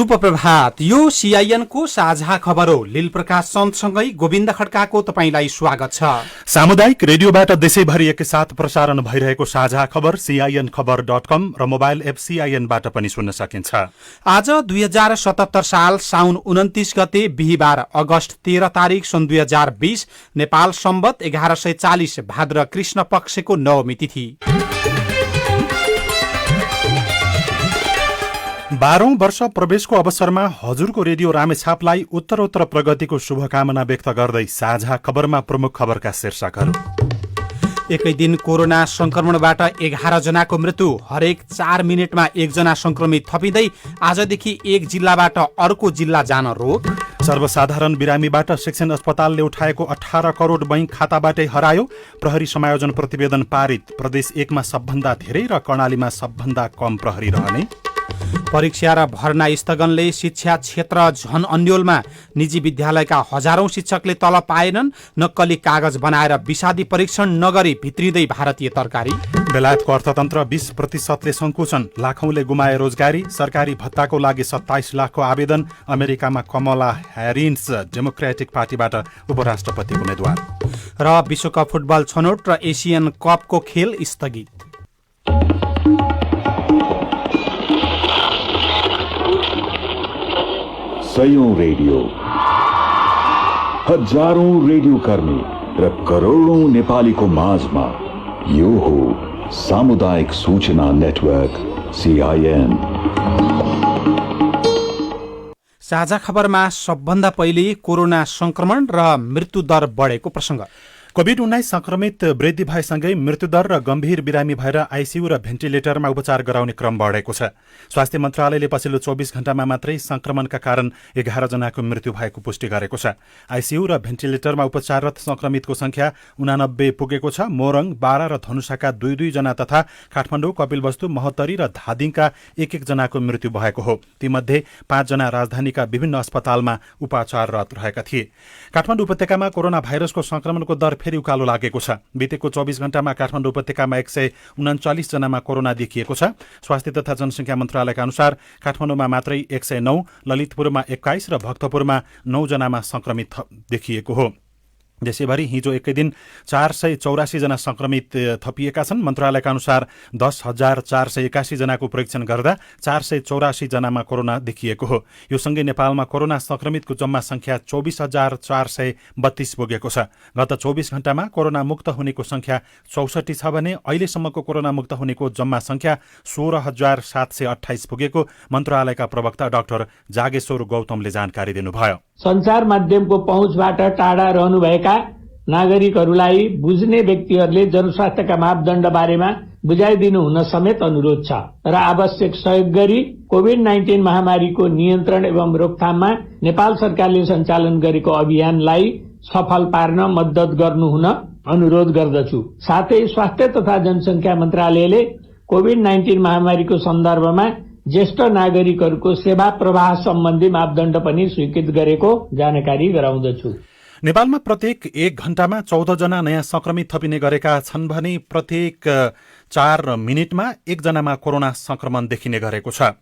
शुभ प्रभात। यो सीआईएन को साझा खबर हो। लील प्रकाश चन्दसँगै गोविन्द खड्काको तपाईलाई स्वागत छ। सामुदायिक रेडियोबाट देशैभरि एकैसाथ प्रसारण भइरहेको साझा खबर सीआईएन खबर.com र मोबाइल एप सीआईएनबाट पनि सुन्न सकिन्छ। आज 2077 साल साउन 29 गते बिहिबार अगस्त 13 तारिक सन् 2020 नेपाल सम्वत 1140 भाद्र कृष्ण पक्षको नवमी तिथि। 12औं वर्ष प्रवेशको अवसरमा हजुरको रेडियो रामेछापलाई उत्तरोत्तर प्रगतिको शुभकामना व्यक्त गर्दै साझा खबरमा प्रमुख खबरका शीर्षकहरू। एकै दिन कोरोना संक्रमणबाट 11 जनाको मृत्यु, हरेक 4 मिनटमा 1 जना संक्रमित थपिँदै आजदेखि एक जिल्लाबाट अर्को जिल्ला जान रोक। सर्वसाधारण बिरामीबाट शिक्षण अस्पतालले उठाएको 18 करोड बैंक खाताबाटै हरायो। प्रहरी समायोजन प्रतिवेदन पारित, प्रदेश 1 मा सबभन्दा धेरै र कर्णालीमा सबभन्दा कम प्रहरी रहने। परीक्षा र भर्ना स्थगनले शिक्षा क्षेत्र झन अन्योलमा, निजी विद्यालयका हजारौं शिक्षकले तलब पाएनन्। नक्कली कागज बनाएर विषादी परीक्षण नगरी भित्रिँदै भारतीय तरकारी। बेलायतको अर्थतन्त्र 20% संकुचन, लाखौंले गुमाए रोजगारी। सरकारी भत्ताको लागि 27 लाखको आवेदन। अमेरिकामा कमला ह्यारिस डेमोक्रेटिक पार्टीबाट उपराष्ट्रपतिको उम्मेद्वार। र विश्वकप फुटबल छनौट र एसियन कपको खेल स्थगित। सयौं रेडियो, हजारौं रेडियो कर्मी र करोडौं नेपालीको माझमा यो हो सामुदायिक सूचना नेटवर्क सीआईएन। साझा खबरमा सबभन्दा पहिले कोरोना संक्रमण र मृत्युदर बढेको प्रसंग। कोभिड-19 संक्रमित वृद्धि भएसँगै मृत्युदर र गम्भीर बिरामी भएर आईसीयू र भेन्टिलेटरमा उपचार गराउने क्रम बढेको छ। स्वास्थ्य मन्त्रालयले पछिल्लो 24 घण्टामा मात्रै संक्रमणका कारण 11 जनाको मृत्यु भएको पुष्टि गरेको छ। आईसीयू र भेन्टिलेटरमा उपचाररत संक्रमितको संख्या 89 पुगेको छ। मोरङ, बारा र धनुषाका 2-2 जना तथा काठमाडौँ, कपिलवस्तु, महोत्तरी र धादिङका 1-1 जनाको मृत्यु भएको हो। तीमध्ये 5 जना राजधानीका विभिन्न अस्पतालमा उपचाररत रहेका थिए। काठमाडौँ उपत्यकामा कोरोना भाइरसको संक्रमणको दर फेरि उकालो लागेको छ। बितेको 24 घण्टामा काठमाडौँ उपत्यकामा 139 जनामा कोरोना देखिएको छ। स्वास्थ्य तथा जनसंख्या मन्त्रालयका अनुसार काठमाडौँमा मात्रै 109, ललितपुरमा 21 र भक्तपुरमा 9 जनामा संक्रमित देखिएको हो। देशैभरि हिजो एकै दिन 484 जना संक्रमित थपिएका छन्। मन्त्रालयका अनुसार 10,481 जनाको परीक्षण गर्दा 484 जनामा कोरोना देखिएको हो। यो सँगै नेपालमा कोरोना संक्रमितको जम्मा संख्या 24,432 पुगेको छ। गत 24 घण्टामा कोरोना मुक्त हुनेको संख्या 64 छ भने अहिलेसम्मको कोरोना मुक्त हुनेको जम्मा संख्या 16,728 पुगेको मन्त्रालयका प्रवक्ता डाक्टर जागेश्वर गौतमले जानकारी दिनुभयो। सञ्चार माध्यमको पहुँचबाट टाढा रहनुभएका नागरिकहरूलाई बुझ्ने व्यक्तिहरूले जनस्वास्थ्यका मापदण्ड बारेमा बुझाइदिनु हुन समेत अनुरोध छ र आवश्यक सहयोग गरी कोभिड-19 महामारीको नियन्त्रण एवं रोकथाममा नेपाल सरकारले सञ्चालन गरेको अभियानलाई सफल पार्न मद्दत गर्नुहुन अनुरोध गर्दछु। साथै स्वास्थ्य तथा जनसंख्या मन्त्रालयले कोभिड-19 महामारीको सन्दर्भमा ज्येष्ठ नागरिकहरूको सेवा प्रवाह सम्बन्धी मापदण्ड पनि स्वीकृत गरेको जानकारी गराउँदछु। नेपालमा प्रत्येक 1 घण्टामा 14 जना नयाँ संक्रमित थपिने गरेका छन् भने प्रत्येक 4 मिनेटमा 1 जनामा कोरोना संक्रमण देखिने गरेको छ।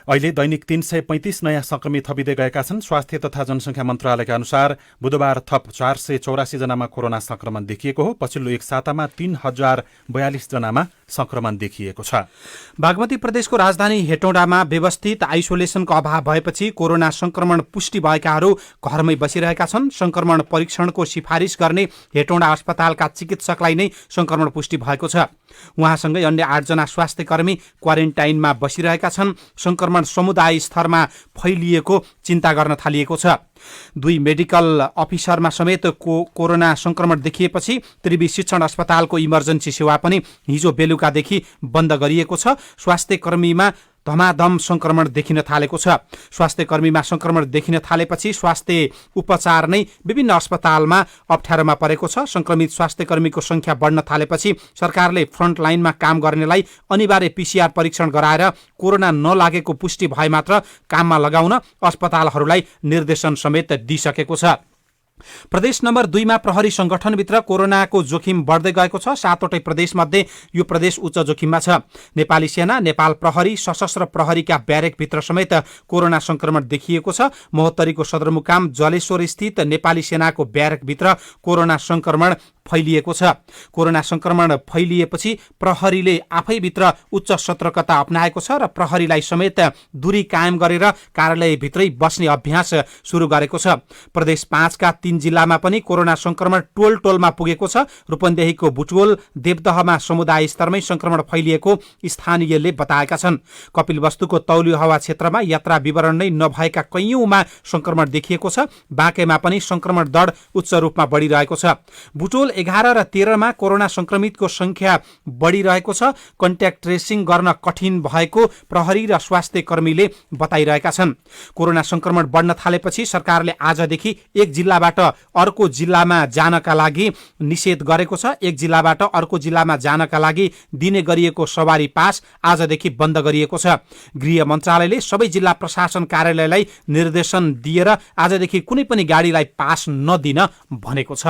अहिले दैनिक 335 नयाँ संक्रमित थपिँदै गएका छन्। स्वास्थ्य तथा जनसंख्या मन्त्रालयका अनुसार बुधबार थप 484 जनामा कोरोना संक्रमण देखिएको हो। पछिल्लो एक सातामा 3042 जनामा संक्रमण देखिएको छ। बागमती प्रदेशको राजधानी हेटौडामा व्यवस्थित आइसोलेसनको अभाव भएपछि कोरोना संक्रमण पुष्टि भएकाहरू घरमै बसिरहेका छन्। संक्रमण परीक्षणको सिफारिस गर्ने हेटौडा अस्पतालका चिकित्सकलाई नै संक्रमण पुष्टि भएको छ। उहाँसँगै अन्य 8 जना स्वास्थ्य कर्मी क्वारेन्टाइनमा बसिरहेका छन्। संक्रमण समुदाय स्तरमा फैलिएको चिन्ता गर्न थालिएको छ। 2 मेडिकल अफिसरमा समेत कोरोना संक्रमण देखिएपछि त्रिवी शिक्षण अस्पतालको इमर्जेन्सी सेवा पनि हिजो बेलुकादेखि बन्द गरिएको छ। स्वास्थ्य कर्मीमा धमाधम संक्रमण देखिन थालेको छ। स्वास्थ्य कर्मीमा संक्रमण देखिन थालेपछि स्वास्थ्य उपचार नै विभिन्न अस्पतालमा अप्ठ्यारोमा परेको छ। संक्रमित स्वास्थ्य कर्मीको संख्या बढ्न थालेपछि सरकारले फ्रन्ट लाइनमा काम गर्नेलाई अनिवार्य पीसीआर परीक्षण गराएर कोरोना नलागेको पुष्टि भए मात्र काममा लगाउन अस्पतालहरूलाई निर्देशन समेत दिइसकेको छ। प्रदेश नम्बर 2 मा प्रहरी संगठनभित्र कोरोनाको जोखिम बढ्दै गएको छ। 7वटै प्रदेशमध्ये यो प्रदेश उच्च जोखिममा छ। नेपाली सेना, नेपाल प्रहरी, सशस्त्र प्रहरीका ब्यारेकभित्र समेत कोरोना संक्रमण देखिएको छ। महोत्तरीको सदरमुकाम जलेश्वर स्थित नेपाली सेनाको ब्यारेकभित्र कोरोना संक्रमण फैलिएको छ। कोरोना संक्रमण फैलिएपछि प्रहरीले आफैभित्र उच्च सतर्कता अपनाएको छ र प्रहरीलाई समेत दूरी कायम गरेर कार्यालयभित्रै बस्ने अभ्यास सुरु गरेको छ। प्रदेश 5 का 3 जिल्लामा पनि कोरोना संक्रमण टोल टोलमा पुगेको छ। रूपन्देहीको बुटवल, देवदहमा समुदाय स्तरमै संक्रमण फैलिएको स्थानीयले बताएका छन्। कपिलवस्तुको तौलियो हावा क्षेत्रमा यात्रा विवरण नै नभएका कैयौंमा संक्रमण देखिएको छ। बाँकेमा पनि संक्रमण दर उच्च रूपमा बढिरहेको छ। बुटवल 11 र 13 मा कोरोना संक्रमितको संख्या बढिरहेको छ। कन्ट्याक्ट ट्रेसिङ गर्न कठिन भएको प्रहरी र स्वास्थ्य कर्मीले बताइरहेका छन्। कोरोना संक्रमण बढ्न थालेपछि सरकारले आजदेखि एक जिल्लाबाट अर्को जिल्लामा जानका लागि निषेध गरेको छ। एक जिल्लाबाट अर्को जिल्लामा जानका लागि दिने गरिएको सवारी पास आजदेखि बन्द गरिएको छ। गृह मन्त्रालयले सबै जिल्ला प्रशासन कार्यालयलाई निर्देशन दिएर आजदेखि कुनै पनि गाडीलाई पास नदिन भनेको छ।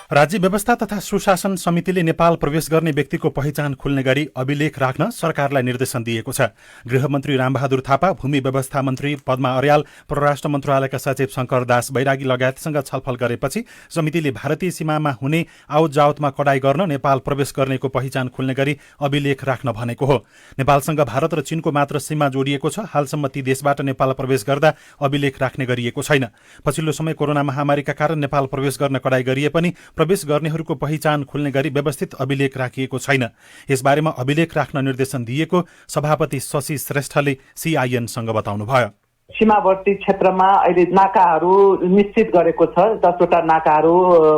राज्य व्यवस्था तथा सुशासन समितिले नेपाल प्रवेश गर्ने व्यक्तिको पहिचान खुल्ने गरी अभिलेख राख्न सरकारलाई निर्देशन दिएको छ। गृहमन्त्री रामबहादुर थापा, भूमि व्यवस्था मन्त्री पद्मा अर्याल, परराष्ट्र मन्त्रालयका सचिव शंकर दास बैरागी लगायतसँग छलफल गरेपछि समितिले भारतीय सीमामा हुने आवत जावतमा कडाई गर्न नेपाल प्रवेश गर्नेको पहिचान खुल्ने गरी अभिलेख राख्न भनेको हो। नेपालसँग भारत र चीनको मात्र सीमा जोडिएको छ। हालसम्म ती देशबाट नेपाल प्रवेश गर्दा अभिलेख राख्ने गरिएको छैन। पछिल्लो समय कोरोना महामारीका कारण नेपाल प्रवेश गर्न कडाई गरिए पनि प्रवेश गर्नेहरूको पहिचान खुल्ने गरी व्यवस्थित अभिलेख राखिएको छैन। यसबारेमा अभिलेख राख्न निर्देशन दिएको सभापति शशि श्रेष्ठले सीआईएनसँग बताउनुभयो। सीमावर्ती क्षेत्रमा अहिले नाकाहरू निश्चित गरेको छ। 10 वटा नाकाहरू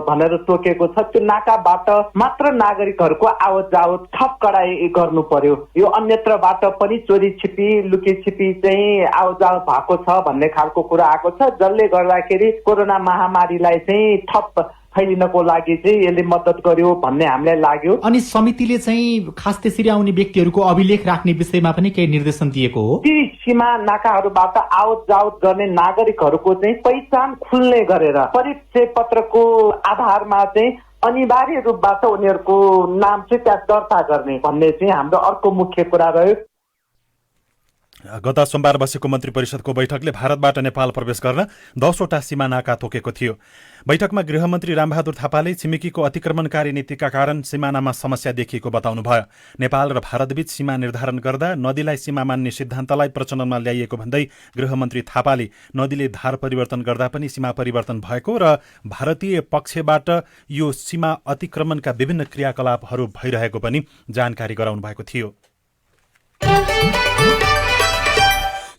भनेर तोकेको छ। त्यो नाकाबाट मात्र नागरिकहरूको आवत जावत थप कडाई गर्नु पर्यो। यो अन्यत्रबाट पनि चोरी छिपी लुकी छिपी चाहिँ आवत जावत भएको छ भन्ने खालको कुरा आएको छ, जसले गर्दाखेरि कोरोना महामारीलाई चाहिँ थप फैलिनको लागि चाहिँ यसले मद्दत गर्यो भन्ने हामीलाई लाग्यो। अनि समितिले चाहिँ खास त्यसरी आउने व्यक्तिहरूको अभिलेख राख्ने विषयमा पनि केही निर्देशन दिएको हो। ती सीमा नाकाहरूबाट आवत जावत गर्ने नागरिकहरूको चाहिँ पहिचान खुल्ने गरेर परिचय पत्रको आधारमा चाहिँ अनिवार्य रूपबाट उनीहरूको नाम चाहिँ त्यहाँ दर्ता गर्ने भन्ने चाहिँ हाम्रो अर्को मुख्य कुरा रह्यो। गत सोमबार बसेको मन्त्री परिषदको बैठकले भारतबाट नेपाल प्रवेश गर्न 10 वटा सीमा नाका तोकेको थियो। बैठकमा गृहमन्त्री रामबहादुर थापाले छिमेकीको अतिक्रमणकारी नीतिका कारण सिमानामा समस्या देखिएको बताउनुभयो। नेपाल र भारतबीच सीमा निर्धारण गर्दा नदीलाई सीमा मान्ने सिद्धान्तलाई प्रचलनमा ल्याइएको भन्दै गृहमन्त्री थापाले नदीले धार परिवर्तन गर्दा पनि सीमा परिवर्तन भएको र भारतीय पक्षबाट यो सीमा अतिक्रमणका विभिन्न क्रियाकलापहरू भइरहेको पनि जानकारी गराउनु भएको थियो।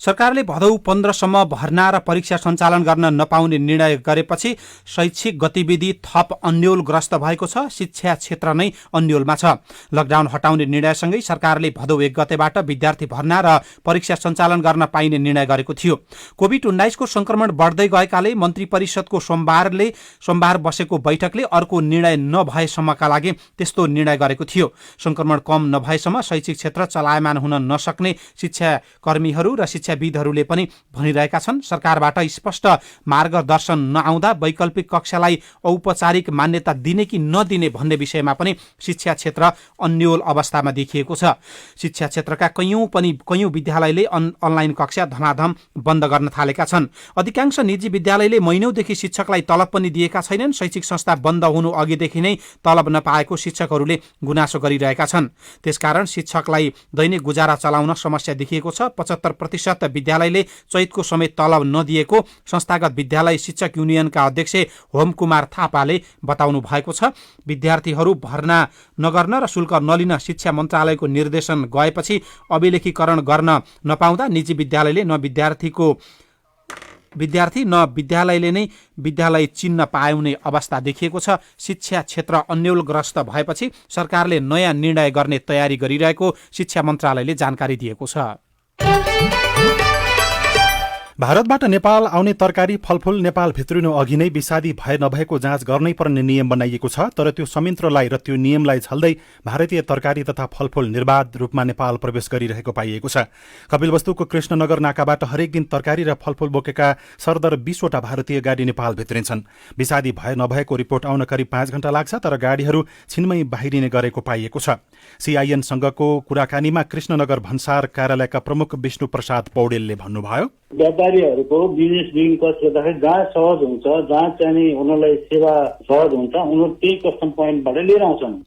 सरकारले भदौ 15 सम्म भर्ना र परीक्षा सञ्चालन गर्न नपाउने निर्णय गरेपछि शैक्षिक गतिविधि थप अन्योलग्रस्त भएको छ। शिक्षा क्षेत्र नै अन्योलमा छ। लकडाउन हटाउने निर्णयसँगै सरकारले भदौ 1 गतेबाट विद्यार्थी भर्ना र परीक्षा सञ्चालन गर्न पाइने निर्णय गरेको थियो। कोभिड-19 को संक्रमण बढ्दै गएकाले मन्त्री परिषदको सोमबार बसेको बैठकले अर्को निर्णय नभएसम्मका लागि त्यस्तो निर्णय गरेको थियो। संक्रमण कम नभएसम्म शैक्षिक क्षेत्र चलायमान हुन नसक्ने शिक्षाकर्मीहरू र शिक्षाविदहरूले पनि भनिरहेका छन्। सरकारबाट स्पष्ट मार्गदर्शन नआउँदा वैकल्पिक कक्षालाई औपचारिक मान्यता दिने कि नदिने भन्ने विषयमा पनि शिक्षा क्षेत्र अन्योल अवस्थामा देखिएको छ। शिक्षा क्षेत्रका कैयौं विद्यालयले अनलाइन कक्षा धमाधम बन्द गर्न थालेका छन्। अधिकांश निजी विद्यालयले महिनौदेखि शिक्षकलाई तलब पनि दिएका छैनन्। शैक्षिक संस्था बन्द हुनु अघिदेखि नै तलब नपाएको शिक्षकहरूले गुनासो गरिरहेका छन्। त्यसकारण शिक्षकलाई दैनिक गुजारा चलाउन समस्या देखिएको छ। 75% विद्यालयले चैतको समेत तलब नदिएको संस्थागत विद्यालय शिक्षक युनियनका अध्यक्ष होमकुमार थापाले बताउनु भएको छ। विद्यार्थीहरू भर्ना नगर्न र शुल्क नलिन शिक्षा मन्त्रालयको निर्देशन गएपछि अभिलेखीकरण गर्न नपाउँदा निजी विद्यालयले न विद्यालयले नै विद्यालय चिन्न पाउने अवस्था देखिएको छ। शिक्षा क्षेत्र अन्योलग्रस्त भएपछि सरकारले नयाँ निर्णय गर्ने तयारी गरिरहेको शिक्षा मन्त्रालयले जानकारी दिएको छ। भारतबाट नेपाल आउने तरकारी फलफूल नेपाल भित्रिनु अघि नै विषादी भए नभएको जाँच गर्नै पर्ने नियम बनाइएको छ, तर त्यो संयन्त्रलाई र त्यो नियमलाई झल्दै भारतीय तरकारी तथा फलफूल निर्बाध रूपमा नेपाल प्रवेश गरिरहेको पाइएको छ। कपिलवस्तुको कृष्णनगर नाकाबाट हरेक दिन तरकारी र फलफूल बोकेका सरदर 20वटा भारतीय गाडी नेपाल भित्रिन्छन्। विषादी भए नभएको रिपोर्ट आउन करिब 5 घण्टा लाग्छ, तर गाडीहरू छिनमै बाहिरिने गरेको पाइएको छ। सीआईएनसँगको कुराकानीमा कृष्णनगर भन्सार कार्यालयका प्रमुख विष्णु प्रसाद पौडेलले भन्नुभयो, व्यापारीहरूको बिजनेस डुइङ कस्ट गर्दाखेरि जहाँ सहज हुन्छ, जहाँ चाहिँ उनीहरूलाई सेवा सहज हुन्छ, उनीहरू त्यही कस्टम पोइन्टबाट लिएर आउँछन्।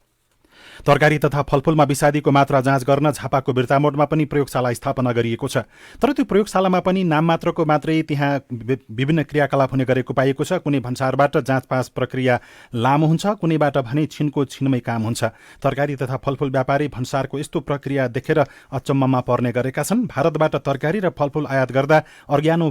तरकारी तथा फलफूलमा विषादीको मात्रा जाँच गर्न झापाको बिर्तामोडमा पनि प्रयोगशाला स्थापना गरिएको छ, तर त्यो प्रयोगशालामा पनि नाम मात्रको मात्रै त्यहाँ विभिन्न क्रियाकलाप हुने गरेको पाइएको छ। कुनै भन्सारबाट जाँच पास प्रक्रिया लामो हुन्छ, कुनैबाट भने छिनको छिनमै काम हुन्छ। तरकारी तथा फलफूल व्यापारी भन्सारको यस्तो प्रक्रिया देखेर अचम्ममा पर्ने गरेका छन्। भारतबाट तरकारी र फलफूल आयात गर्दा अर्ग्यानो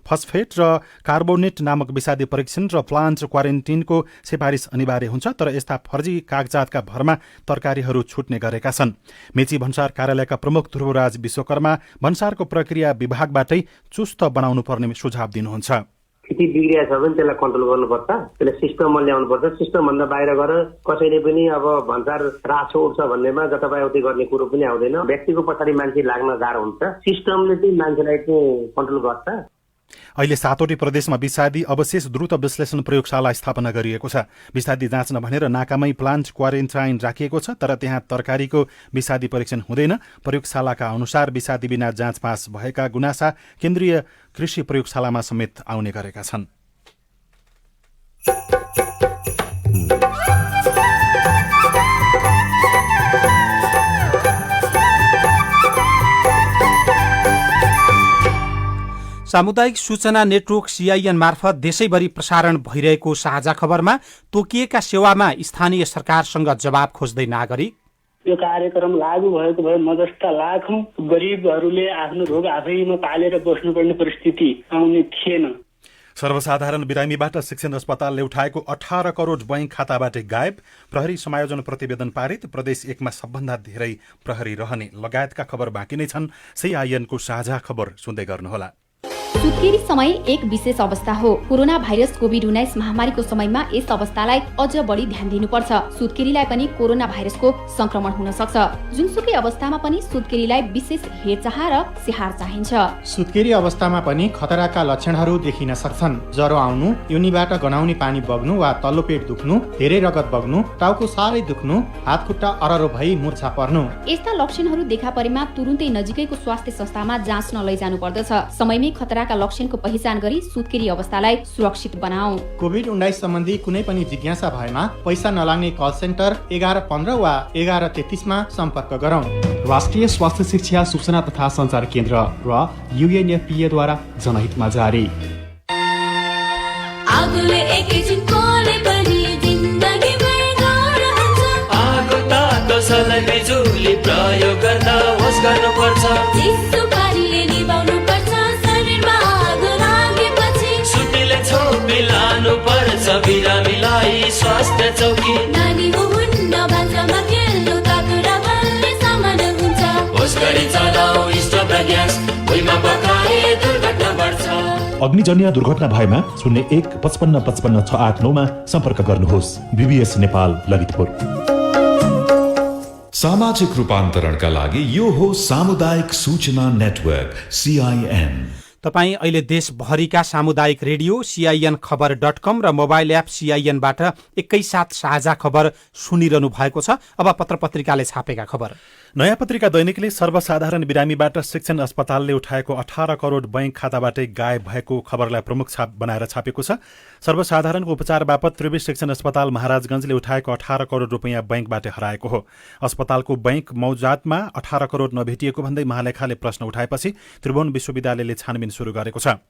फस्फेट र कार्बोनेट नामक विषादी परीक्षण र प्लान्ट क्वारेन्टिनको सिफारिस अनिवार्य हुन्छ, तर यस्ता फर्जी कागजातका भरमा तरकारीहरू छुट्ने गरेका छन्। मेची भन्सार कार्यालयका प्रमुख ध्रुवराज विश्वकर्मा भन्सारको प्रक्रिया विभागबाटै चुस्त बनाउनु पर्ने सुझाव दिनुहुन्छ। स्थिति बिग्रिया छ भने त्यसलाई कन्ट्रोल गर्नुपर्छ, त्यसलाई सिस्टममा ल्याउनुपर्छ। सिस्टमभन्दा बाहिर गएर कसैले पनि अब भन्सार राछो उठ्छ भन्नेमा जतापाउति गर्ने कुरो पनि आउँदैन। व्यक्तिको पछाडि मान्छे लाग्न गाह्रो हुन्छ, सिस्टमले चाहिँ मान्छेलाई चाहिँ कन्ट्रोल गर्छ। अहिले 7वटै प्रदेशमा विषादी अवशेष द्रुत विश्लेषण प्रयोगशाला स्थापना गरिएको छ। विषादी जाँच्न भनेर नाकामै प्लान्ट क्वारेन्टाइन राखिएको छ, तर त्यहाँ तरकारीको विषादी परीक्षण हुँदैन। प्रयोगशालाका अनुसार विषादी बिना जाँच पास भएका गुनासा केन्द्रीय कृषि प्रयोगशालामा समेत आउने गरेका छन्। सामुदायिक सूचना नेटवर्क सीआईएन मार्फत देशैभरि प्रसारण भइरहेको साझा खबरमा तोकिएका सेवामा स्थानीय सरकारसँग जवाब खोज्दै नागरिक। यो कार्यक्रम लागू भएको भए म जस्ता लाखौं गरिबहरूले आफ्नो रोग आफैमा पालेर बस्नुपर्ने परिस्थिति आउने थिएन। सर्वसाधारण बिरामीबाट शिक्षण अस्पतालले उठाएको 18 करोड बैंक खाताबाट गायब। प्रहरी समायोजन प्रतिवेदन पारित। प्रदेश 1 मा सबभन्दा धेरै प्रहरी रहने लगायतका खबर बाँकी नै छन्। सीआईएनको साझा खबर सुन्दै गर्नुहोला। सुत्केरी समय एक विशेष अवस्था हो। कोरोना भाइरस कोभिड-19 महामारीको समयमा यस अवस्थालाई अझ बढी ध्यान दिनुपर्छ। सुत्केरीलाई पनि कोरोना भाइरसको संक्रमण हुन सक्छ। जुनसुकै अवस्थामा पनि सुत्केरीलाई विशेष हेरचाह र स्याहार चाहिन्छ। सुत्केरी अवस्थामा पनि खतराका लक्षणहरू देखिन सक्छन्। ज्वरो आउनु, योनिबाट गनाउने पानी बग्नु वा तल्लो पेट दुख्नु, धेरै रगत बग्नु, टाउको साह्रै दुख्नु, हात खुट्टा अररो भई मूर्छा पर्नु। यस्ता लक्षणहरू देखा परेमा तुरुन्तै नजिकैको स्वास्थ्य संस्थामा जाँच्न लैजानु पर्दछ। समयमै खतराका लक्षणको पहिचान गरी सुत्केरी अवस्थालाई सुरक्षित बनाऊ। कोभिड-19 सम्बन्धी कुनै पनि जिज्ञासा भएमा पैसा नलाग्ने कल सेन्टर 1115 वा 1133 मा सम्पर्क गरौँ। राष्ट्रिय स्वास्थ्य शिक्षा सूचना तथा सञ्चार केन्द्र र UNFPA द्वारा जनहितमा जारी। बिजुली प्रयोग गर्दा होस गर्नुपर्छ। सुपारीले निभाउनुपर्छ। शरीरमा आगो लागेपछि सुटीले छोपी लानुपर्छ। बिरामीलाई स्वास्थ्य चौकी नानी हुन्न भान्सामा खेल्नु तातुरा बल्ने सामान हुन्छ। होस गरी चलाऊ स्टोभ र ग्यास, भुइँमा पकाए दुर्घटना बढ्छ। अग्निजन्य दुर्घटना भएमा 01 55 55 689 मा सम्पर्क गर्नुहोस्। BBS नेपाल ललितपुर। सामाजिक रूपान्तरणका लागि यो हो सामुदायिक सूचना नेटवर्क CIN। तपाईँ अहिले देशभरिका सामुदायिक रेडियो CINखबर.com र मोबाइल एप CINबाट एकैसाथ साझा खबर सुनिरहनु भएको छ। अब पत्रपत्रिकाले छापेका खबर। नयाँ पत्रिका दैनिकले सर्वसाधारण बिरामीबाट शिक्षण अस्पतालले उठाएको 18 करोड बैंक खाताबाटै गायब भएको खबरलाई प्रमुख छाप बनाएर छापेको छ। सर्वसाधारणको उपचार बापत त्रिवी शिक्षण अस्पताल महाराजगञ्जले उठाएको 18 करोड रुपियाँ बैंकबाट हराएको हो। अस्पतालको बैंक मौजातमा 18 करोड नभेटिएको भन्दै महालेखाले प्रश्न उठाएपछि त्रिभुवन विश्वविद्यालयले छानबिन सुरु गरेको छ।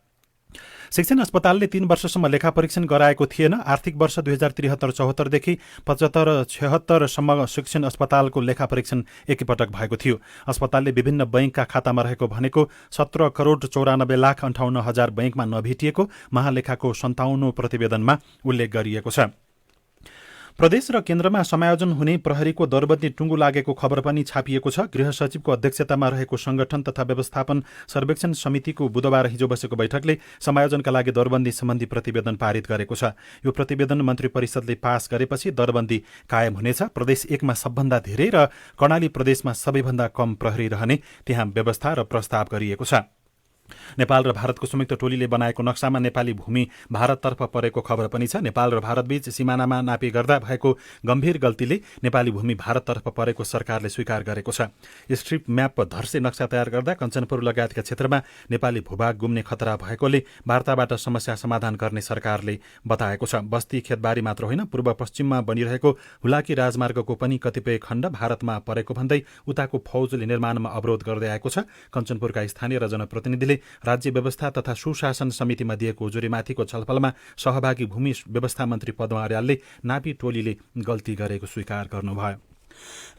शिक्षण अस्पतालले 3 वर्षसम्म लेखा परीक्षण गराएको थिएन। आर्थिक वर्ष 2073-74 देखि 75-76 सम्म शिक्षण अस्पतालको लेखा परीक्षण एकैपटक भएको थियो। अस्पतालले विभिन्न बैंकका खातामा रहेको भनेको 17 करोड 94 लाख 58 हजार बैंकमा नभेटिएको महालेखाको 57 प्रतिवेदनमा उल्लेख गरिएको छ। प्रदेश र केन्द्रमा समायोजन हुने प्रहरीको दरबन्दी टुङ्गो लागेको खबर पनि छापिएको छ। गृह सचिवको अध्यक्षतामा रहेको संगठन तथा व्यवस्थापन सर्वेक्षण समितिको बुधबार हिजो बसेको बैठकले समायोजनका लागि दरबन्दी सम्बन्धी प्रतिवेदन पारित गरेको छ। यो प्रतिवेदन मन्त्री परिषदले पास गरेपछि दरबन्दी कायम हुनेछ। प्रदेश 1 मा सबभन्दा धेरै र कर्णाली प्रदेशमा सबैभन्दा कम प्रहरी रहने त्यहाँ व्यवस्था र प्रस्ताव गरिएको छ। नेपाल र भारतको संयुक्त टोलीले बनाएको नक्सामा नेपाली भूमि भारततर्फ परेको खबर पनि छ। नेपाल र भारतबीच सिमानामा नापी गर्दा भएको गम्भीर गल्तीले नेपाली भूमि भारततर्फ परेको सरकारले स्वीकार गरेको छ। स्ट्रिप म्याप धर्से नक्सा तयार गर्दा कञ्चनपुर लगायतका क्षेत्रमा नेपाली भूभाग गुम्ने खतरा भएकोले वार्ताबाट समस्या समाधान गर्ने सरकारले बताएको छ। बस्ती खेतबारी मात्र होइन, पूर्व पश्चिममा बनिरहेको हुलाकी राजमार्गको पनि कतिपय खण्ड भारतमा परेको भन्दै उताको फौजले निर्माणमा अवरोध गर्दै आएको छ। कञ्चनपुरका स्थानीय र जनप्रतिनिधिले राज्य व्यवस्था तथा सुशासन समितिमा दिएको उजुरीमाथिको छलफलमा सहभागी भूमि व्यवस्था मन्त्री पद्मा अर्यालले नापी टोलीले गल्ती गरेको स्वीकार गर्नुभयो।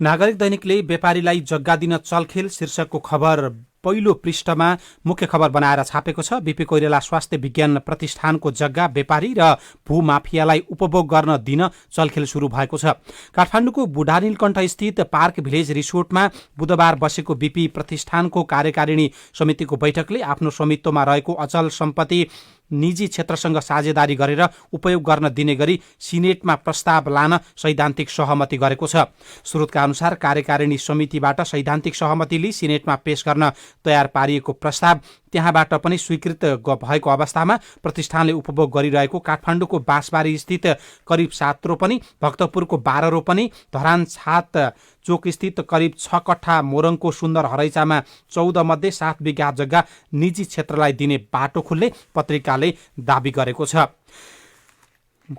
नागरिक दैनिकले व्यापारीलाई जग्गा दिन चलखेल शीर्षकको खबर पहिलो पृष्ठमा मुख्य खबर बनाएर छापेको छ। बीपी कोइराला स्वास्थ्य विज्ञान प्रतिष्ठानको जग्गा व्यापारी र भूमाफियालाई उपभोग गर्न दिन चलखेल सुरु भएको छ। काठमाडौँको बुढानीलकण्ठ स्थित पार्क भिलेज रिसोर्टमा बुधबार बसेको बीपी प्रतिष्ठानको कार्यकारिणी समितिको बैठकले आफ्नो स्वामित्वमा रहेको अचल सम्पत्ति निजी क्षेत्रसँग साझेदारी गरेर उपयोग गर्न दिने गरी सिनेटमा प्रस्ताव लान सैद्धान्तिक सहमति गरेको छ। स्रोतका अनुसार कार्यकारिणी समितिबाट सैद्धान्तिक सहमति लिई सिनेटमा पेश गर्न तयार पारिएको प्रस्ताव त्यहाँबाट पनि स्वीकृत भएको अवस्थामा प्रतिष्ठानले उपभोग गरिरहेको काठमाडौँको बाँसबारी स्थित करिब 7 रोपनी, भक्तपुरको 12 रोपनी, धरान छात चोक स्थित करिब 6 कट्ठा, मोरङको सुन्दर हरैचामा 14 मध्ये 7 बिघा जग्गा निजी क्षेत्रलाई दिने बाटो खुल्ने पत्रिकाले दावी गरेको छ।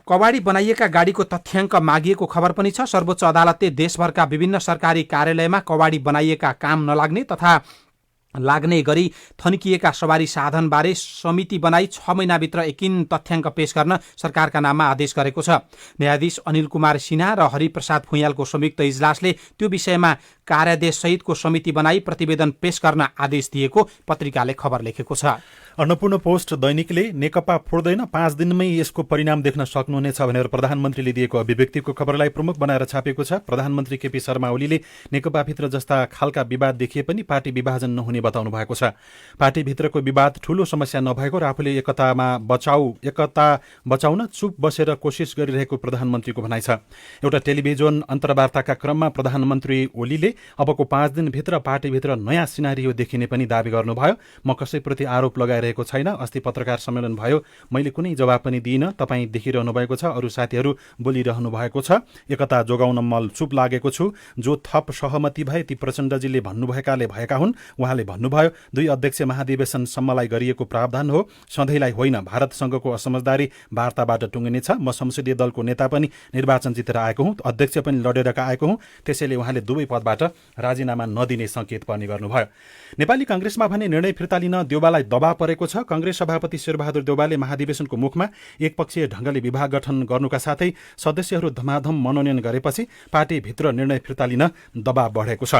कबाडी बनाइएका गाडीको तथ्याङ्क मागिएको खबर पनि छ। सर्वोच्च अदालतले देशभरका विभिन्न सरकारी कार्यालयमा कबाडी बनाइएका काम नलाग्ने तथा लाग्ने गरी थन्किएका सवारी साधनबारे समिति बनाई 6 महिनाभित्र एकिन तथ्याङ्क पेश गर्न सरकारका नाममा आदेश गरेको छ। न्यायाधीश अनिल कुमार सिन्हा र हरिप्रसाद भुइँयालको संयुक्त इजलासले त्यो विषयमा कार्यादेश सहितको समिति बनाई प्रतिवेदन पेश गर्न आदेश दिएको पत्रिकाले खबर लेखेको छ। अन्नपूर्ण पोस्ट दैनिकले नेकपा फोड्दैन, 5 दिनमै यसको परिणाम देख्न सक्नुहुनेछ भनेर प्रधानमन्त्रीले दिएको अभिव्यक्तिको खबरलाई प्रमुख बनाएर छापेको छ। प्रधानमन्त्री केपी शर्मा ओलीले नेकपाभित्र जस्ता खालका विवाद देखिए पनि पार्टी विभाजन नहुने बताउनु भएको छ। पार्टीभित्रको विवाद ठूलो समस्या नभएको र आफूले एकता बचाउन चुप बसेर कोसिस गरिरहेको प्रधानमन्त्रीको भनाइ छ। एउटा टेलिभिजन अन्तर्वार्ताका क्रममा प्रधानमन्त्री ओलीले अबको 5 दिनभित्र पार्टीभित्र नयाँ सिनारियो देखिने पनि दावी गर्नुभयो। म कसैप्रति आरोप लगाइरहेको छैन। अस्ति पत्रकार सम्मेलन भयो, मैले कुनै जवाब पनि दिइनँ। तपाईँ देखिरहनु भएको छ, अरू साथीहरू बोलिरहनु भएको छ। एकता जोगाउन म चुप लागेको छु। जो थप सहमति भए ती प्रचण्डजीले भन्नुभएकाले भएका हुन्। उहाँले भन्नुभयो 2 अध्यक्ष महाधिवेशनसम्मलाई गरिएको प्रावधान हो, सधैँलाई होइन। भारतसँगको असमझदारी वार्ताबाट टुङ्गिनेछ। म संसदीय दलको नेता पनि निर्वाचन जितेर आएको हुँ, अध्यक्ष पनि लडेर आएको हुँ। त्यसैले उहाँले दुवै पदबाट राजीनामा नदिने संकेत पनि गर्नुभयो। नेपाली कांग्रेसमा भने निर्णय फिर्ता लिन देउबालाई दबाव परेको छ। कांग्रेस सभापति शेरबहादुर देउबाले महाधिवेशनको मुखमा एकपक्षीय ढंगले विभाग गठन गर्नुका साथै सदस्यहरू धमाधम मनोनयन गरेपछि पार्टीभित्र निर्णय फिर्ता लिन दबाव बढेको छ।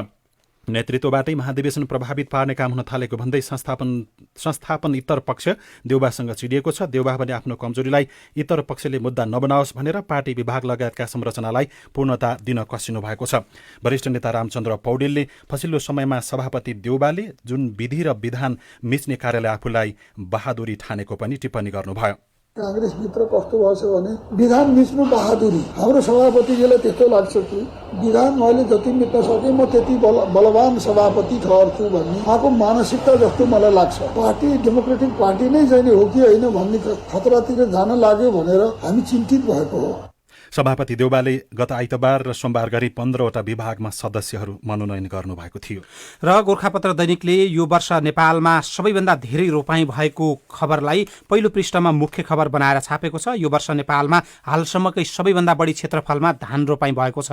नेतृत्वबाटै महाधिवेशन प्रभावित पार्ने काम हुन थालेको भन्दै संस्थापन इतर पक्ष देउबासँग चिडिएको छ। देउबा भने आफ्नो कमजोरीलाई इतर पक्षले मुद्दा नबनाओस् भनेर पार्टी विभाग लगायतका संरचनालाई पूर्णता दिन कसिनु भएको छ। वरिष्ठ नेता रामचन्द्र पौडेलले पछिल्लो समयमा सभापति देउबाले जुन विधि र विधान मिच्ने कार्यले आफूलाई बहादुरी ठानेको पनि टिप्पणी गर्नुभयो। कांग्रेसभित्र कस्तो भएछ भने विधान मिच्नु बहादुरी। हाम्रो सभापतिजीलाई त्यस्तो लाग्छ कि विधान मैले जति मिट्न सके म त्यति बलवान सभापति ठहर्छु भन्ने उहाँको मानसिकता जस्तो मलाई लाग्छ। पार्टी डेमोक्रेटिक पार्टी नै चाहिँ हो कि होइन भन्ने खतरातिर जान लाग्यो भनेर हामी चिन्तित भएको हो। सभापति देउबाले गत आइतबार र सोमबार गरी 15वटा विभागमा सदस्यहरू मनोनयन गर्नुभएको थियो। र गोर्खापत्र दैनिकले यो वर्ष नेपालमा सबैभन्दा धेरै रोपाइँ भएको खबरलाई पहिलो पृष्ठमा मुख्य खबर बनाएर छापेको छ। यो वर्ष नेपालमा हालसम्मकै सबैभन्दा बढी क्षेत्रफलमा धान रोपाइँ भएको छ।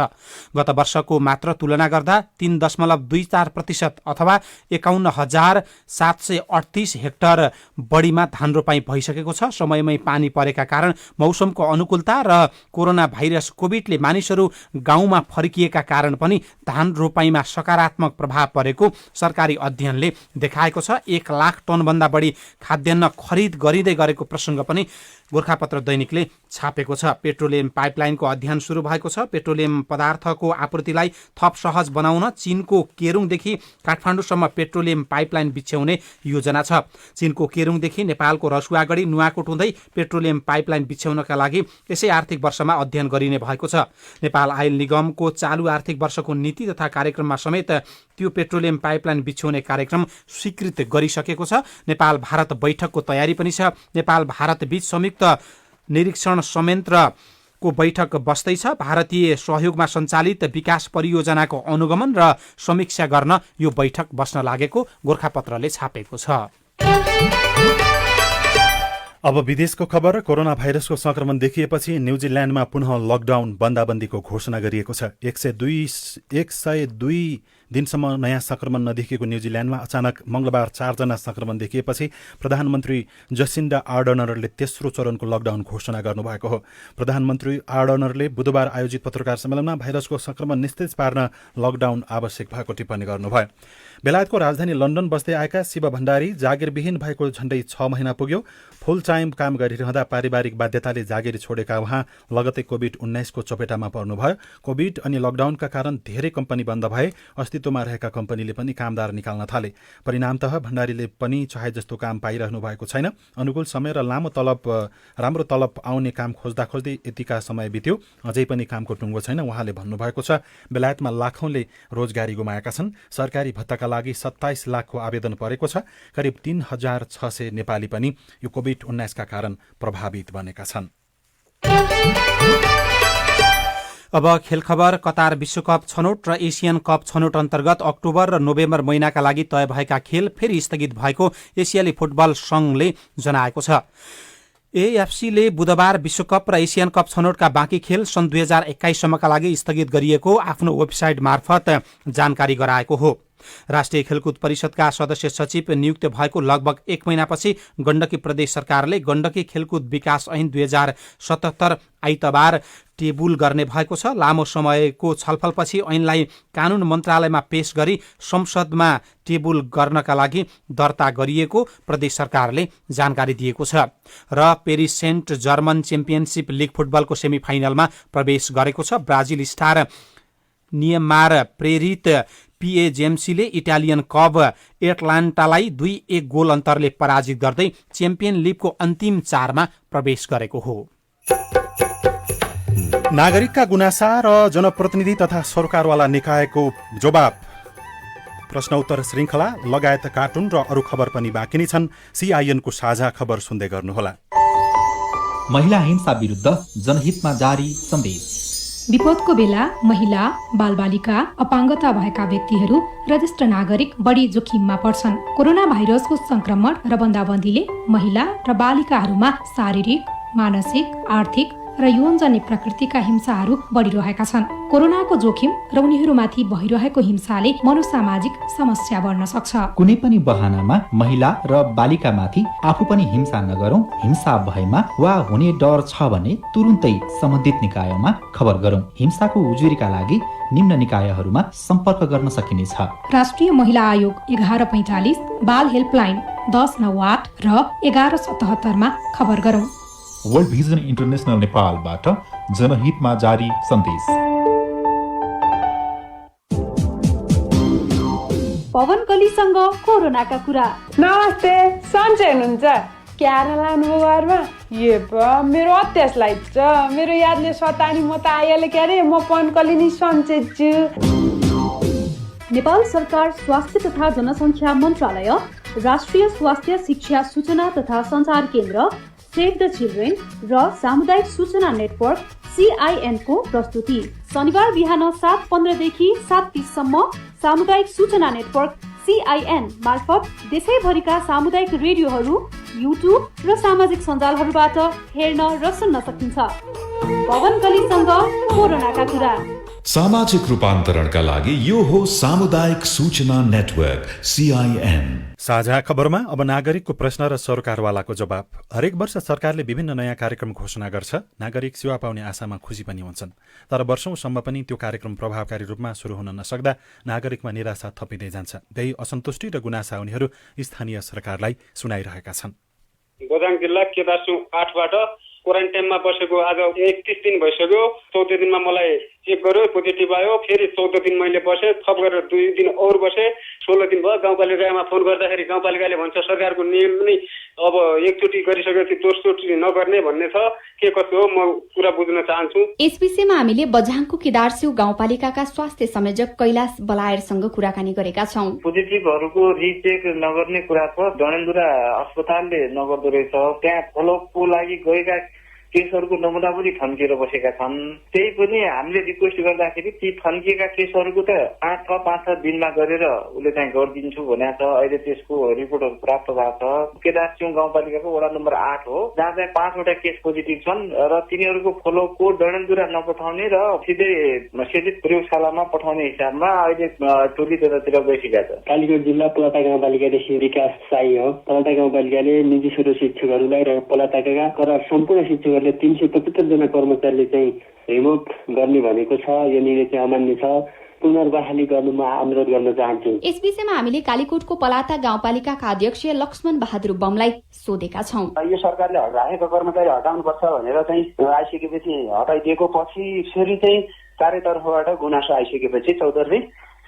गत वर्षको मात्र तुलना गर्दा 3.24% अथवा 51,738 हेक्टर बढीमा धान रोपाइँ भइसकेको छ। समयमै पानी परेका कारण मौसमको अनुकूलता र कोरोना भाइरस कोभिडले मानिसहरू गाउँमा फर्किएका कारण पनि धान रोपाईमा सकारात्मक प्रभाव परेको सरकारी अध्ययनले देखाएको छ। 1 लाख टनभन्दा बढी खाद्यान्न खरिद गरिँदै गरेको प्रसङ्ग पनि गोरखापत्र दैनिकले छापेको छ। पेट्रोलियम पाइपलाइनको अध्ययन सुरु भएको छ। पेट्रोलियम पदार्थको आपूर्तिलाई थप सहज बनाउन चीनको केरुङदेखि काठमाडौँसम्म पेट्रोलियम पाइपलाइन बिछ्याउने योजना छ। चीनको केरुङदेखि नेपालको रसुवागढी नुवाकोट हुँदै पेट्रोलियम पाइपलाइन बिछ्याउनका लागि यसै आर्थिक वर्षमा अध्ययन गरिने भएको छ। नेपाल आयल निगमको चालु आर्थिक वर्षको नीति तथा कार्यक्रममा समेत त्यो पेट्रोलियम पाइपलाइन बिछ्याउने कार्यक्रम स्वीकृत गरिसकेको छ। नेपाल भारत बैठकको तयारी पनि छ। नेपाल भारत बीच संयुक्त निरीक्षण संयन्त्रको बैठक बस्दैछ। भारतीय सहयोगमा सञ्चालित विकास परियोजनाको अनुगमन र समीक्षा गर्न यो बैठक बस्न लागेको गोरखापत्रले छापेको छ। अब विदेशको खबर। कोरोना भाइरसको संक्रमण देखिएपछि न्युजिल्यान्डमा पुनः लकडाउन बन्दाबन्दीको घोषणा गरिएको छ। 102 दिनसम्म नयाँ संक्रमण नदेखिएको न्युजिल्यान्डमा अचानक मंगलबार 4 जना संक्रमण देखिएपछि प्रधानमन्त्री जसिन्डा आर्डनरले तेस्रो चरणको लकडाउन घोषणा गर्नुभएको हो। प्रधानमन्त्री आर्डनरले बुधबार आयोजित पत्रकार सम्मेलनमा भाइरसको संक्रमण निस्तेज पार्न लकडाउन आवश्यक भएको टिप्पणी गर्नुभयो। बेलायतको राजधानी लन्डन बस्दै आएका शिव भण्डारी जागिरविहीन भएको झण्डै 6 महिना पुग्यो। फुल टाइम काम गरिरहँदा पारिवारिक बाध्यताले जागिर छोडेका उहाँ लगतै कोभिड-19 को चपेटामा पर्नुभयो। कोभिड अनि लकडाउनका कारण धेरै कम्पनी बन्द भए। अस्तित्वमा रहेका कम्पनीले पनि कामदार निकाल्न थाले। परिणामतः भण्डारीले पनि चाहे जस्तो काम पाइरहनु भएको छैन। अनुकूल समय र राम्रो तलब आउने काम खोज्दा खोज्दै यतिका समय बित्यो, अझै पनि कामको टुङ्गो छैन। उहाँले भन्नुभएको छ बेलायतमा लाखौंले रोजगारी गुमाएका छन्। सरकारी भत्ताका लागि 27 लाखको आवेदन परेको छ। करिब 3600 नेपाली पनि यो कोभिड-19 का कारण प्रभावित बनेका छन्। अब खेल खबर। कतार विश्वकप छनौट र एसियन कप छनौट अन्तर्गत अक्टोबर र नोभेम्बर महिनाका लागि तय भएका खेल फेरि स्थगित भएको एसियाली फुटबल संघले जनाएको छ। एएफसीले बुधबार विश्वकप र एसियन कप छनौटका बाँकी खेल सन् 2021 सम्मका लागि स्थगित गरिएको आफ्नो वेबसाइट मार्फत जानकारी गराएको हो। राष्ट्रिय खेलकुद परिषदका सदस्य सचिव नियुक्त भएको लगभग 1 महिनापछि गण्डकी प्रदेश सरकारले गण्डकी खेलकुद विकास ऐन 2077 आइतबार टेबुल गर्ने भएको छ। लामो समयको छलफलपछि ऐनलाई कानून मन्त्रालयमा पेश गरी संसदमा टेबुल गर्नका लागि दर्ता गरिएको प्रदेश सरकारले जानकारी दिएको छ। र Paris Saint Germain championship league फुटबलको सेमिफाइनलमा प्रवेश गरेको छ। ब्राजिल स्टार नियमार प्रेरित पिएजेएमसीले इटालियन क्लब एटलान्टालाई 2-1 गोल अन्तरले पराजित गर्दै च्याम्पियन लिगको अन्तिम 4मा प्रवेश गरेको हो। नागरिकका गुनासा र जनप्रतिनिधि तथा सरकारवाला निकायको जवाब, प्रश्नोत्तर श्रृङ्खला लगायत कार्टुन र अरू खबर पनि बाँकी नै छन्। सीआईएन को साझा खबर सुन्दै गर्नुहोला। महिला हिंसा विरुद्ध जनहितमा जारी सन्देश। विपदको बेला महिला, बालबालिका, अपाङ्गता भएका व्यक्तिहरू र ज्येष्ठ नागरिक बढी जोखिममा पर्छन्। कोरोना भाइरसको संक्रमण र बन्दाबन्दीले महिला र बालिकाहरूमा शारीरिक, मानसिक, आर्थिक र यौनजन्य प्रकृतिका हिंसाहरू बढिरहेका छन्। कोरोनाको जोखिम र उनीहरूमाथि भइरहेको हिंसाले मनोसामाजिक समस्या बढ्न सक्छ। कुनै पनि बहानामा महिला र बालिकामाथि आफू पनि हिंसा नगरौं। हिंसा भएमा वा हुने डर छ भने तुरुन्तै सम्बन्धित निकायमा खबर गरौं। हिंसाको उजुरीका लागि निम्न निकायहरूमा सम्पर्क गर्न सकिनेछ। राष्ट्रिय महिला आयोग 1145, बाल हेल्पलाइन 1098 र 1177 मा खबर गरौं। वर्ल्ड भिजन इन्टरनेशनल नेपालबाट जनहितमा जारी सन्देश। पवन कलीसँग कोरोनाका कुरा। नमस्ते, सन्चै हुनुहुन्छ? क्यारा लानुभयो घरमा? ये मेरो अत्यासलाई मेरो यादले सतानी म त आइहाले क्यारे म पवन कली नि सन्चै छु। नेपाल सरकार स्वास्थ्य तथा जनसङ्ख्या मन्त्रालय, राष्ट्रिय स्वास्थ्य शिक्षा सूचना तथा सञ्चार केन्द्र, सेभ द चिल्ड्रेन र सामुदायिक सूचना नेटवर्क CIN को प्रस्तुति। शनिबार बिहान 7:15 देखि 7:30 सम्म सामुदायिक सूचना नेटवर्क CIN मार्फत देशैभरिका सामुदायिक रेडियोहरू, युट्युब र सामाजिक सञ्जालहरूबाट हेर्न र सुन्न सकिन्छ। पवन कलीसँग कोरोनाका कुरा। सामाजिक रूपान्तरणका लागि यो हो सामुदायिक सूचना नेटवर्क CIN। साझा खबरमा अब नागरिकको प्रश्न र सरकारवालाको जवाब। हरेक वर्ष सरकारले विभिन्न नयाँ कार्यक्रम घोषणा गर्छ। नागरिक सेवा पाउने आशामा खुसी पनि हुन्छन्, तर वर्षौंसम्म पनि त्यो कार्यक्रम प्रभावकारी रूपमा शुरू हुन नसक्दा नागरिकमा निराशा थपिँदै जान्छ। त्यही असन्तुष्टि र गुनासा उनीहरू स्थानीय सरकारलाई सुनाइरहेका छन्। गोदाङ जिल्ला केदारसु 8 बाट क्वारेन्टाइनमा बसेको आज 31 दिन भइसक्यो। 14 दिनमा मलाई चेक गर्यो, पोजिटिभ आयो। फेरि 14 दिन मैले बसेँ, थप गरेर 2 दिन और बसेँ। 16 दिन भयो। गाउँपालिकामा फोन गर्दाखेरि गाउँपालिकाले भन्छ सरकारको नियम नै अब एकचोटि गरिसकेपछि दोस्रोचोटि नगर्ने भन्ने छ। के कसो हो म कुरा बुझ्न चाहन्छु। यस विषयमा हामीले बझाङको केदारसिउ गाउँपालिकाका स्वास्थ्य संयोजक कैलाश बलायरसँग कुराकानी गरेका छौं। पोजिटिभहरूको रिचेक नगर्ने कुरा छ। डडेलधुरा अस्पतालले नगर्दो रहेछ। त्यहाँ फलोअपको लागि गएका केसहरूको नमुना पनि थन्किएर बसेका छन्। त्यही पनि हामीले रिक्वेस्ट गर्दाखेरि ती थन्किएका केसहरूको त 5-6 दिनमा गरेर उसले चाहिँ गरिदिन्छु भनेको छ। अहिले त्यसको रिपोर्टहरू प्राप्त भएको छ। केदारसिउ गाउँपालिकाको वडा नम्बर 8 हो, जहाँ चाहिँ 5वटा केस पोजिटिभ छन् र तिनीहरूको फलोअपको डडेलधुरा नपठाउने र सिधै सिधित प्रयोगशालामा पठाउने हिसाबमा अहिले टोली त्यतातिर गइसकेका छ। कालीकोट जिल्ला पलाता गाउँपालिकादेखि विकास साई हो। पलाता गाउँपालिकाले निजी स्रोत शिक्षकहरूलाई र पलाताका सम्पूर्ण शिक्षक 375 जना कर्मचारीले चाहिँ रिमोट गर्ने भनेको छ। यो निर्णय चाहिँ अमान्य छ। पुनर्बहाली गर्नु म अनुरोध गर्न चाहन्छु। यस विषयमा हामीले कालीकोटको पलाता गाउँपालिकाका अध्यक्ष लक्ष्मण बहादुर बमलाई सोधेका छौं। यो सरकारले राखेको कर्मचारी हटाउनुपर्छ भनेर चाहिँ आइसकेपछि हटाइदिएको पछि फेरि चाहिँ चारैतर्फबाट गुनासो आइसकेपछि चौधरी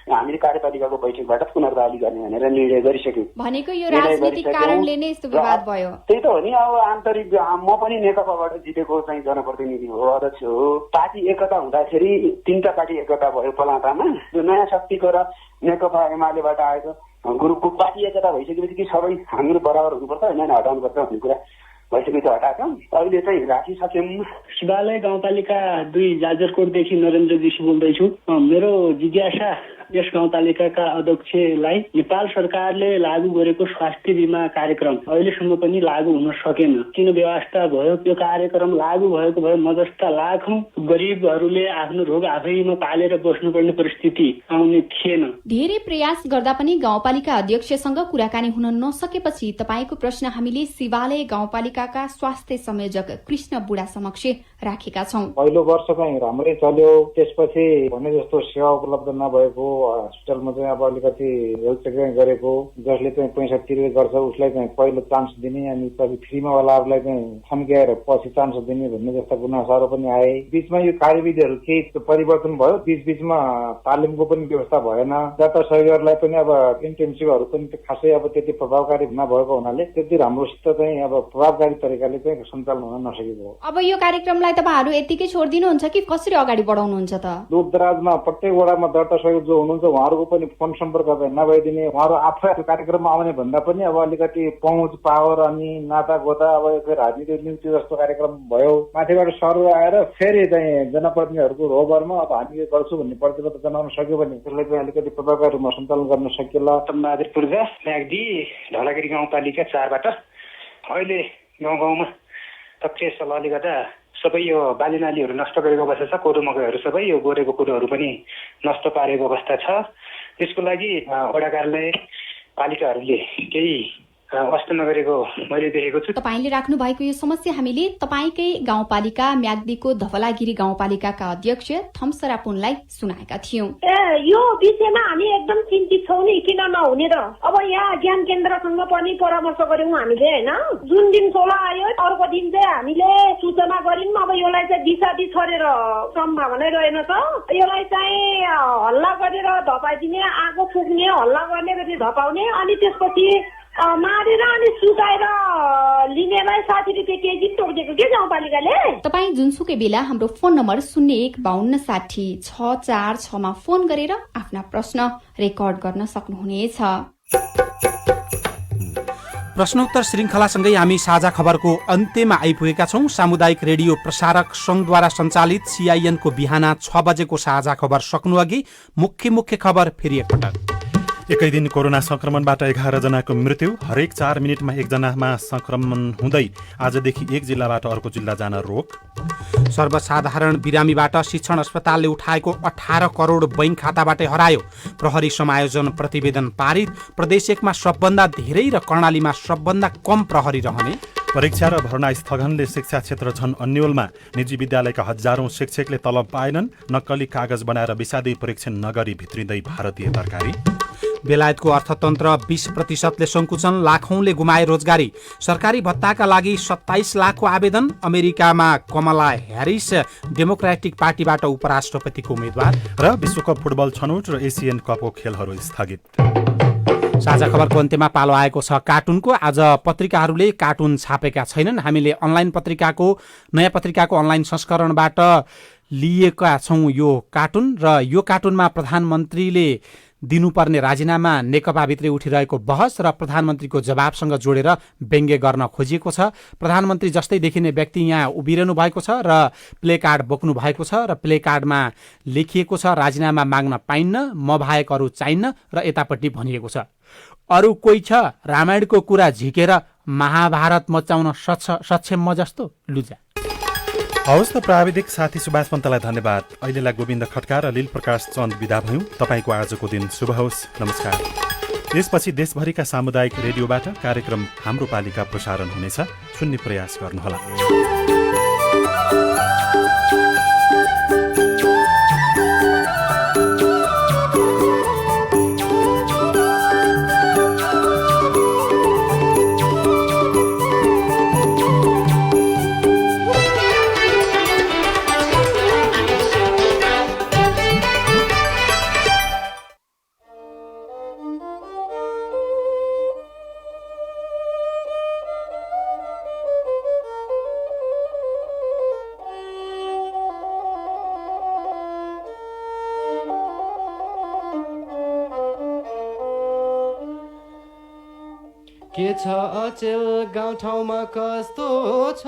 हामीले कार्यपालिकाको बैठकबाट पुनर्बहाली गर्ने भनेर निर्णय गरिसक्यौँ। भनेको यो राजनीतिक कारणले नै यस्तो विवाद भयो। त्यही त हो नि। अब आन्तरिक म पनि नेकपाबाट जितेको चाहिँ जनप्रतिनिधि हो, अध्यक्ष हो। पार्टी एकता हुँदाखेरि 3टा पार्टी एकता भयो पलातामा। यो नयाँ शक्तिको र नेकपा एमालेबाट आएको ग्रुपको पार्टी एकता भइसकेपछि कि सबै हामीहरू बराबर हुनुपर्छ, होइन हटाउनुपर्छ भन्ने कुरा भइसकेपछि हटाएको। अहिले चाहिँ राखिसक्यौँ। शिवालय गाउँपालिका 2 जाजरकोटदेखि नरेन्द्र जोशी बोल्दैछु। मेरो जिज्ञासा यस गाउँपालिकाका अध्यक्षलाई नेपाल सरकारले लागू गरेको स्वास्थ्य बीमा कार्यक्रम अहिलेसम्म पनि लागू हुन सकेन। किन व्यवस्था भयो? त्यो कार्यक्रम लागू भएको भए म जस्ता लाखौं गरिबहरूले आफ्नो रोग आफैमा पालेर बस्नुपर्ने परिस्थिति आउने थिएन। धेरै प्रयास गर्दा पनि गाउँपालिका अध्यक्षसँग कुराकानी हुन नसकेपछि तपाईको प्रश्न हामीले शिवालय गाउँपालिकाका स्वास्थ्य संयोजक कृष्ण बुढा समक्ष राखेका छौं। पहिलो वर्ष चाहिँ राम्रै चल्यो। त्यसपछि भने जस्तो सेवा उपलब्ध नभएको हस्पिटलमा चाहिँ अब अलिकति हेल्थ चेक गरेको, जसले चाहिँ पैसा तिर्दै गर्छ उसलाई चाहिँ पहिलो चान्स दिने अनि पछि फ्रीमा वालाहरूलाई चाहिँ थन्क्याएर पछि चान्स दिने भन्ने जस्ता गुनासाहरू पनि आए। बीचमा यो कार्यविधिहरू केही परिवर्तन भयो। बीचमा तालिमको पनि व्यवस्था भएन। डाटा सहयोगहरूलाई पनि अब इन्टेन्सिभहरू पनि खासै अब त्यति प्रभावकारी नभएको हुनाले त्यति राम्रोसित चाहिँ अब प्रभावकारी तरिकाले चाहिँ सञ्चालन हुन नसकेको हो। अब यो कार्यक्रमलाई तपाईहरु यतिकै छोड्दिनुहुन्छ कि कसरी अगाडि बढाउनुहुन्छ त? दूरदराजमा प्रत्येक वडामा डाटा सहयोग जो हुनुहुन्छ उहाँहरूको पनि फोन सम्पर्क नभइदिने, उहाँहरू आफै कार्यक्रममा आउने भन्दा पनि अब अलिकति पहुँच पावर अनि नाता गोता अब राजनीतिक नियुक्ति जस्तो कार्यक्रम भयो। माथिबाट सरु आएर फेरि चाहिँ जनप्रतिनिधिहरूको रोबरमा अब हामी यो गर्छौँ भन्ने प्रतिबद्धता जनाउन सक्यो भने त्यसलाई चाहिँ अलिकति प्रभावकारी रूपमा सञ्चालन गर्न सकिएला। बहादुर पूर्जा म्याग्दी ढलागिरी गाउँपालिका 4 बाट अहिले गाउँमा सक्रिय सल्लाहले गर्दा सबै यो बालीनालीहरू नष्ट गरेको अवस्था छ। कोदो मकैहरू सबै यो गोरेको कुरोहरू पनि नष्ट पारेको अवस्था छ। त्यसको लागि वडा कार्यालय पालिकाहरूले केही वास्तव नगरेको मैले देखेको छु। तपाईले राख्नु भएको यो समस्या हामीले तपाईकै गाउँपालिका म्याग्दीको धवलागिरी गाउँपालिकाका अध्यक्ष थम्सरा पुनलाई सुनाएका थियौं। यो विषयमा हामी एकदम चिन्तित छौँ नि, किन नहुने र? अब यहाँ ज्ञान केन्द्रसँग पनि परामर्श गर्यौं हामीले, हैन? जुन दिन 16 आयो अर्को दिन चाहिँ हामीले सूचना गर्यौं। अब यसलाई चाहिँ दिशादी छरेर सम्भावना रहेन त। यसलाई चाहिँ हल्ला गरेर धपाइदिने, आगो फुक्ने, हल्ला गर्ने गरी धपाउने, अनि त्यसपछि मारेर अनि सुताएर लिनेलाई 60 रुपियाँ केजी तोडिदिएको के गाउँपालिकाले। तपाई जुनसुकै बेला हाम्रो फोन नम्बर 015260 मा फोन गरेर आफ्ना प्रश्न रेकर्ड गर्न सक्नुहुनेछ। प्रश्नोत्तर श्रृंखलासँगै हामी साझा खबरको अन्त्यमा आइपुगेका छौं। सामुदायिक रेडियो प्रसारक संघद्वारा सञ्चालित CIN को बिहान 6 बजेको साझा खबर सक्नु अघि मुख्य खबर फेरि एकपटक। एकै दिन कोरोना संक्रमणबाट 11 जनाको मृत्यु। हरेक 4 मिनेटमा 1 जनामा संक्रमण हुँदै आजदेखि एक जिल्लाबाट अर्को जिल्ला जान रोक। सर्वसाधारण बिरामीबाट शिक्षण अस्पतालले उठाएको 18 करोड बैंक खाताबाटै हरायो। प्रहरी समायोजन प्रतिवेदन पारित। प्रदेश 1 मा सबभन्दा धेरै र कर्णालीमा सबभन्दा कम प्रहरी रहने। परीक्षा र भर्ना स्थगनले शिक्षा क्षेत्र झन अन्यलमा। निजी विद्यालयका हजारौं शिक्षकले तलब पाएनन्। नक्कली कागज बनाएर विषादी परीक्षण नगरी भित्रिँदै भारतीय तरकारी। बेलायतको अर्थतन्त्र 20% सङ्कुचन, लाखौंले गुमाए रोजगारी। सरकारी भत्ताका लागि 27 लाखको आवेदन। अमेरिकामा कमला ह्यारिस डेमोक्रेटिक पार्टीबाट उपराष्ट्रपतिको उम्मेद्वार। र विश्वकप फुटबल छनौट र एसियन कपको खेलहरू स्थगित। साझा खबरको अन्त्यमा पालो आएको छ कार्टुनको। आज पत्रिकाहरूले कार्टुन छापेका छैनन्। हामीले नयाँ पत्रिकाको अनलाइन संस्करणबाट लिएका छौं यो कार्टुन। र यो कार्टुनमा प्रधानमन्त्रीले दिनुपर्ने राजीनामा, नेकपाभित्रै उठिरहेको बहस र प्रधानमन्त्रीको जवाबसँग जोडेर व्यङ्ग्य गर्न खोजिएको छ। प्रधानमन्त्री जस्तै देखिने व्यक्ति यहाँ उभिरहनु भएको छ र प्ले कार्ड बोक्नु भएको छ र प्ले कार्डमा लेखिएको छ राजीनामा माग्न पाइन्न, म बाहेक अरू चाहिन्न, र यतापट्टि भनिएको छ अरू कोही छ रामायणको कुरा झिकेर महाभारत मचाउन सक्षम म जस्तो लुजा। हवस् त, प्राविधिक साथी सुभाष पन्तलाई धन्यवाद। अहिलेलाई गोविन्द खड्का र लील प्रकाश चन्द बिदा भयौँ। तपाईँको आजको दिन शुभ होस्। नमस्कार। यसपछि देशभरिका सामुदायिक रेडियोबाट कार्यक्रम हाम्रो पालिका प्रसारण हुनेछ। सुन्ने प्रयास गर्नुहोला। के छ अचेल गाउँठाउँमा कस्तो छ